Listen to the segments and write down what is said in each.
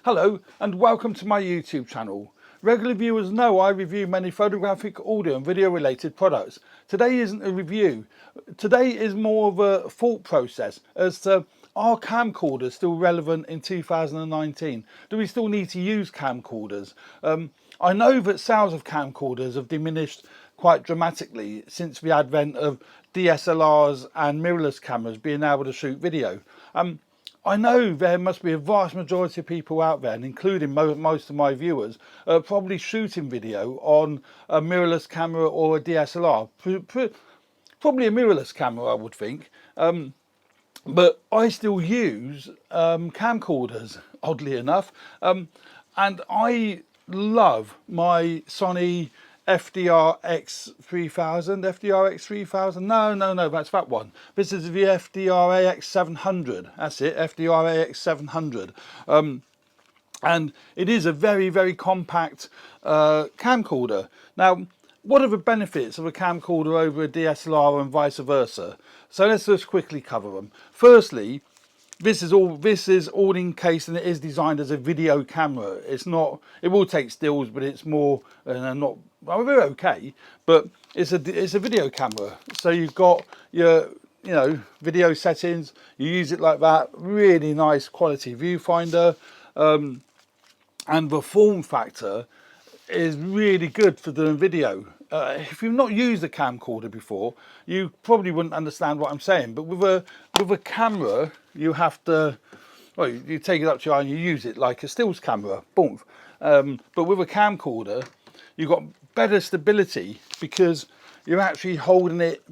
Hello and welcome to my YouTube channel. Regular viewers know I review many photographic, audio and video related products. Today isn't a review. Today is more of a thought process as to, are camcorders still relevant in 2019? Do we still need to use camcorders? I know that sales of camcorders have diminished quite dramatically since the advent of DSLRs and mirrorless cameras being able to shoot video. I know there must be a vast majority of people out there, and including most of my viewers, probably shooting video on a mirrorless camera or a DSLR. Probably a mirrorless camera, I would think. But I still use camcorders, oddly enough. And I love my Sony FDR-X3000, no, that's that one. This is the FDR-AX700, that's it, FDR-AX700. And it is a very, very compact camcorder. Now, what are the benefits of a camcorder over a DSLR and vice versa? So let's just quickly cover them. Firstly, this is all encased and it is designed as a video camera. It's not, it will take stills, but it's more not, well, they're okay, but it's a video camera. So you've got your video settings, you use it like that, really nice quality viewfinder, and the form factor is really good for doing video. If you've not used a camcorder before, you probably wouldn't understand what I'm saying. But with a camera, you have to, well, you take it up to your eye and you use it like a stills camera, boom. But with a camcorder, you've got better stability because you're actually holding it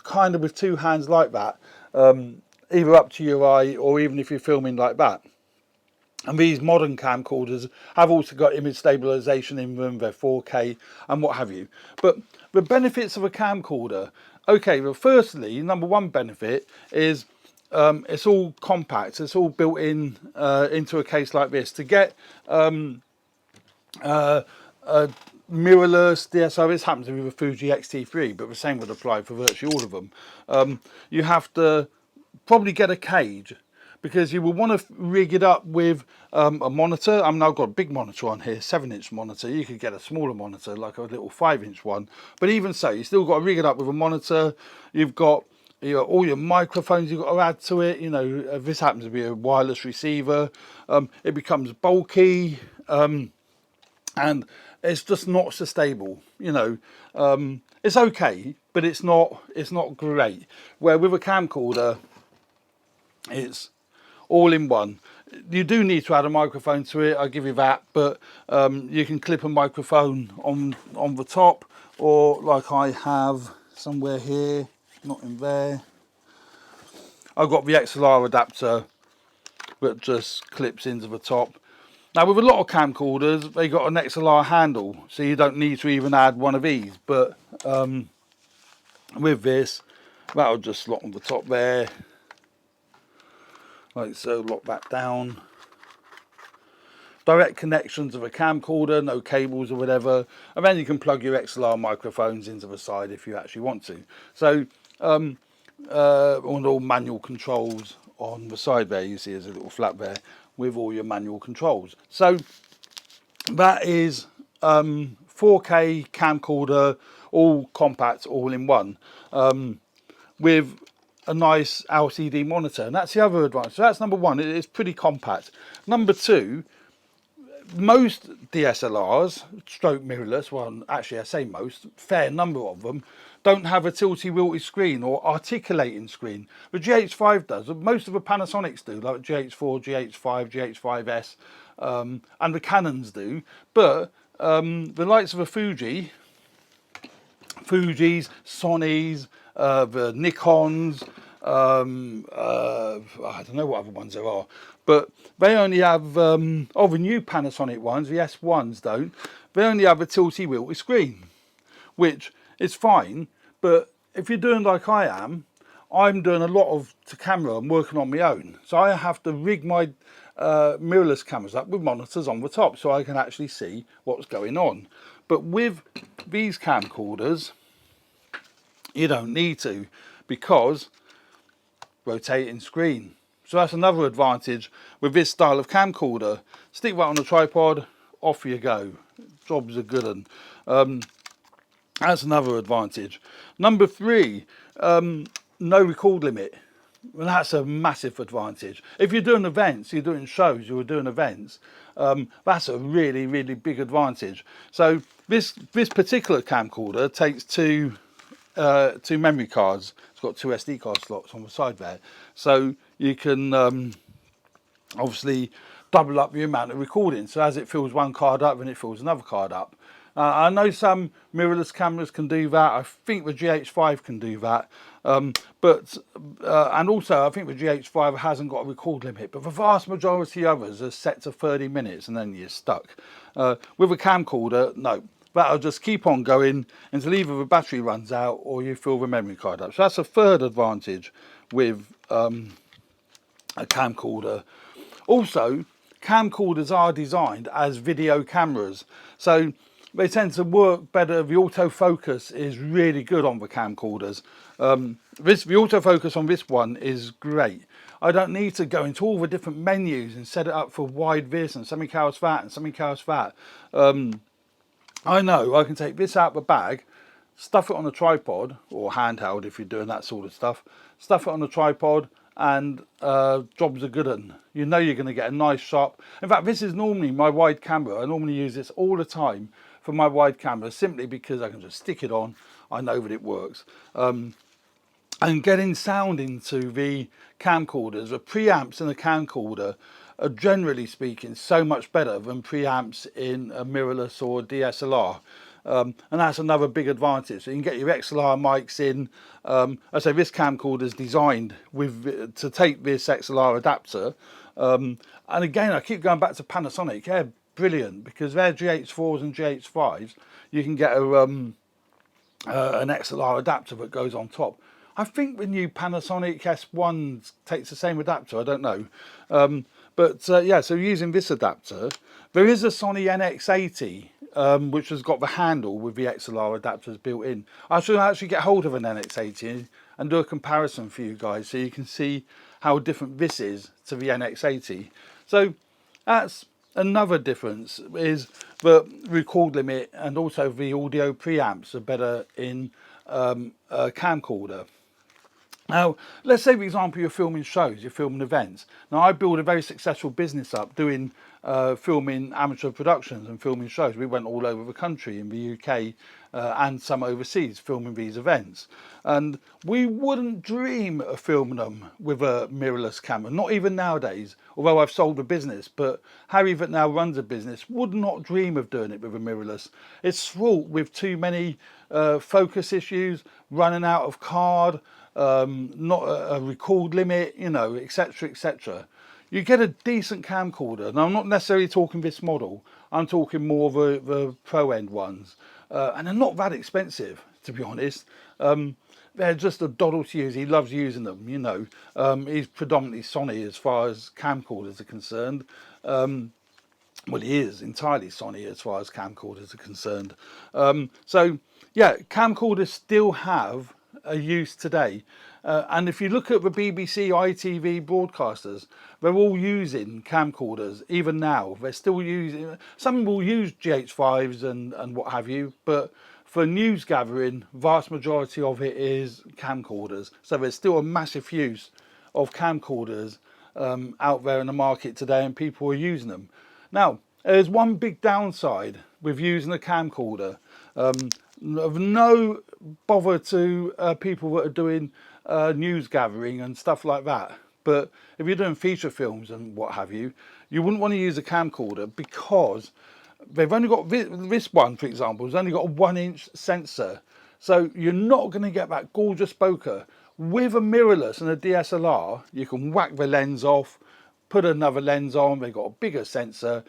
kind of with two hands like that, either up to your eye or even if you're filming like that. And these modern camcorders have also got image stabilization in them, they're 4K and what have you. But the benefits of a camcorder, okay, well, firstly, number one benefit is it's all compact, it's all built in into a case like this. To get a mirrorless DSLR, this happens with a Fuji X-T3, but the same would apply for virtually all of them. You have to probably get a cage, because you will want to rig it up with a monitor. I mean, I've got a big monitor on here, 7-inch monitor. You could get a smaller monitor, like a little 5-inch one. But even so, you still got to rig it up with a monitor. You've got all your microphones you've got to add to it. If this happens to be a wireless receiver, it becomes bulky, and it's just not so stable. It's okay, but it's not great. Where with a camcorder, it's all in one. You do need to add a microphone to it, I'll give you that, but you can clip a microphone on the top, or like I have somewhere here, not in there. I've got the XLR adapter that just clips into the top. Now with a lot of camcorders, they got an XLR handle, so you don't need to even add one of these, but with this, that'll just slot on the top there. Like so, lock that down. Direct connections of a camcorder, no cables or whatever, and then you can plug your XLR microphones into the side if you actually want to. So all manual controls on the side there, you see there's a little flap there with all your manual controls. So that is 4K camcorder, all compact, all in one, with a nice LCD monitor, and that's the other advantage. So that's number one, it's pretty compact. Number two, most DSLRs, stroke mirrorless, well actually I say most, fair number of them, don't have a tilty-wilty screen or articulating screen. The GH5 does, most of the Panasonics do, like GH4, GH5, GH5S, and the Canons do, but the likes of a Fuji's, Sony's, the Nikons, I don't know what other ones there are, but they only have, the new Panasonic ones, the S1s don't, they only have a tilty-wilty screen, which is fine, but if you're doing like I am, I'm doing a lot to camera, I'm working on my own, so I have to rig my mirrorless cameras up with monitors on the top so I can actually see what's going on. But with these camcorders, you don't need to, because rotating screen. So that's another advantage with this style of camcorder. Stick that on the tripod, off you go. Job's a good one. That's another advantage. Number 3, no record limit. Well, that's a massive advantage. If you're doing events, you're doing shows, you're doing events, that's a really, really big advantage. So this particular camcorder takes two memory cards. It's got 2 SD card slots on the side there. So you can obviously double up the amount of recording. So as it fills one card up, then it fills another card up. I know some mirrorless cameras can do that. I think the GH5 can do that. And also I think the GH5 hasn't got a record limit, but the vast majority of others are set to 30 minutes and then you're stuck. With a camcorder, no. That'll just keep on going until either the battery runs out or you fill the memory card up. So that's a third advantage with a camcorder. Also, camcorders are designed as video cameras, so they tend to work better. The autofocus is really good on the camcorders. The autofocus on this one is great. I don't need to go into all the different menus and set it up for wide this and something else that and something else that. I know I can take this out of the bag, stuff it on a tripod or handheld if you're doing that sort of stuff, stuff it on a tripod, and job's a good one. You know you're going to get a nice sharp. In fact, this is normally my wide camera. I normally use this all the time for my wide camera, simply because I can just stick it on. I know that it works. And getting sound into the camcorders, the preamps in the camcorder are generally speaking so much better than preamps in a mirrorless or a DSLR. And that's another big advantage. So you can get your XLR mics in. I say this camcorder is designed to take this XLR adapter. And again, I keep going back to Panasonic. Yeah, brilliant, because their GH4s and GH5s, you can get an XLR adapter that goes on top. I think the new Panasonic S1 takes the same adapter. I don't know. Yeah, so using this adapter, there is a Sony NX80, which has got the handle with the XLR adapters built in. I should actually get hold of an NX80 and do a comparison for you guys so you can see how different this is to the NX80. So that's another difference, is the record limit and also the audio preamps are better in a camcorder. Now, let's say, for example, you're filming shows, you're filming events. Now, I built a very successful business up doing filming amateur productions and filming shows. We went all over the country in the UK and some overseas filming these events. And we wouldn't dream of filming them with a mirrorless camera, not even nowadays, although I've sold the business. But Harry, that now runs a business, would not dream of doing it with a mirrorless. It's fraught with too many focus issues, running out of card, not a record limit, you know, etc, etc. You get a decent camcorder, and I'm not necessarily talking this model, I'm talking more of the pro end ones, and they're not that expensive, to be honest. They're just a doddle to use. He loves using them, you know. He's predominantly Sony as far as camcorders are concerned. Well, he is entirely Sony as far as camcorders are concerned. So yeah, camcorders still have a use today, and if you look at the BBC, ITV broadcasters, they're all using camcorders. Even now they're still using, some will use GH5s and what have you, but for news gathering, vast majority of it is camcorders. So there's still a massive use of camcorders out there in the market today, and people are using them. Now, there's one big downside with using a camcorder. Of no bother to people that are doing news gathering and stuff like that. But if you're doing feature films and what have you, you wouldn't want to use a camcorder, because they've only got this one, for example, has only got a 1-inch sensor. So you're not going to get that gorgeous bokeh. With a mirrorless and a DSLR, you can whack the lens off, put another lens on, they've got a bigger sensor,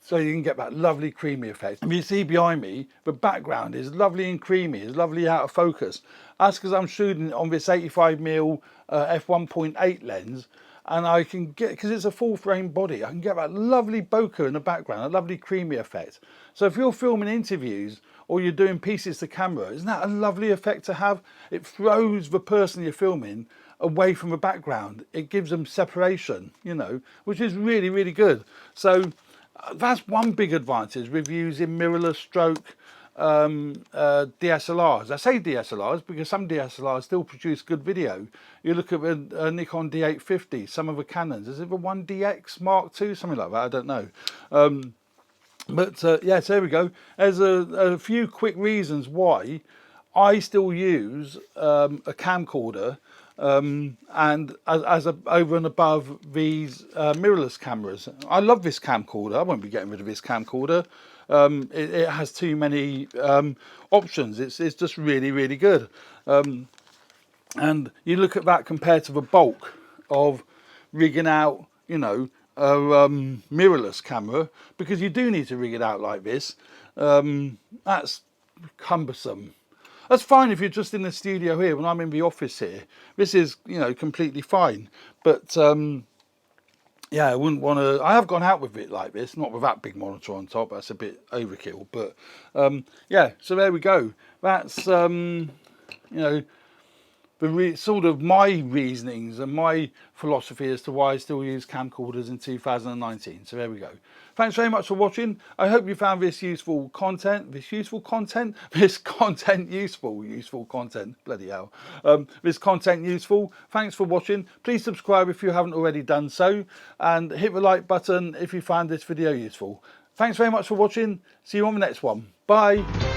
so you can get that lovely creamy effect. And you see behind me, the background is lovely and creamy, it's lovely out of focus. That's because I'm shooting on this 85mm f1.8 lens, and I can get, because it's a full frame body, I can get that lovely bokeh in the background, a lovely creamy effect. So if you're filming interviews or you're doing pieces to camera. Isn't that a lovely effect to have? It throws the person you're filming away from the background. It gives them separation, you know, which is really, really good. So that's one big advantage with using mirrorless stroke DSLRs. I say DSLRs because some DSLRs still produce good video. You look at the Nikon D850, some of the Canons. Is it the 1DX Mark II? Something like that, I don't know. Yeah, so there we go. There's a few quick reasons why I still use a camcorder and as over and above these mirrorless cameras. I love this camcorder. I won't be getting rid of this camcorder. It has too many options. It's just really, really good. And you look at that compared to the bulk of rigging out, you know, a mirrorless camera, because you do need to rig it out like this. That's cumbersome. That's fine if you're just in the studio here. When I'm in the office here, this is, you know, completely fine. But yeah, I wouldn't want to. I have gone out with it like this, not with that big monitor on top. That's a bit overkill. But yeah, so there we go. That's you know, sort of my reasonings and my philosophy as to why I still use camcorders in 2019. So there we go. Thanks very much for watching. I hope you found this useful content. Useful content, bloody hell. This content useful. Thanks for watching. Please subscribe if you haven't already done so, and hit the like button if you found this video useful. Thanks very much for watching. See you on the next one. Bye.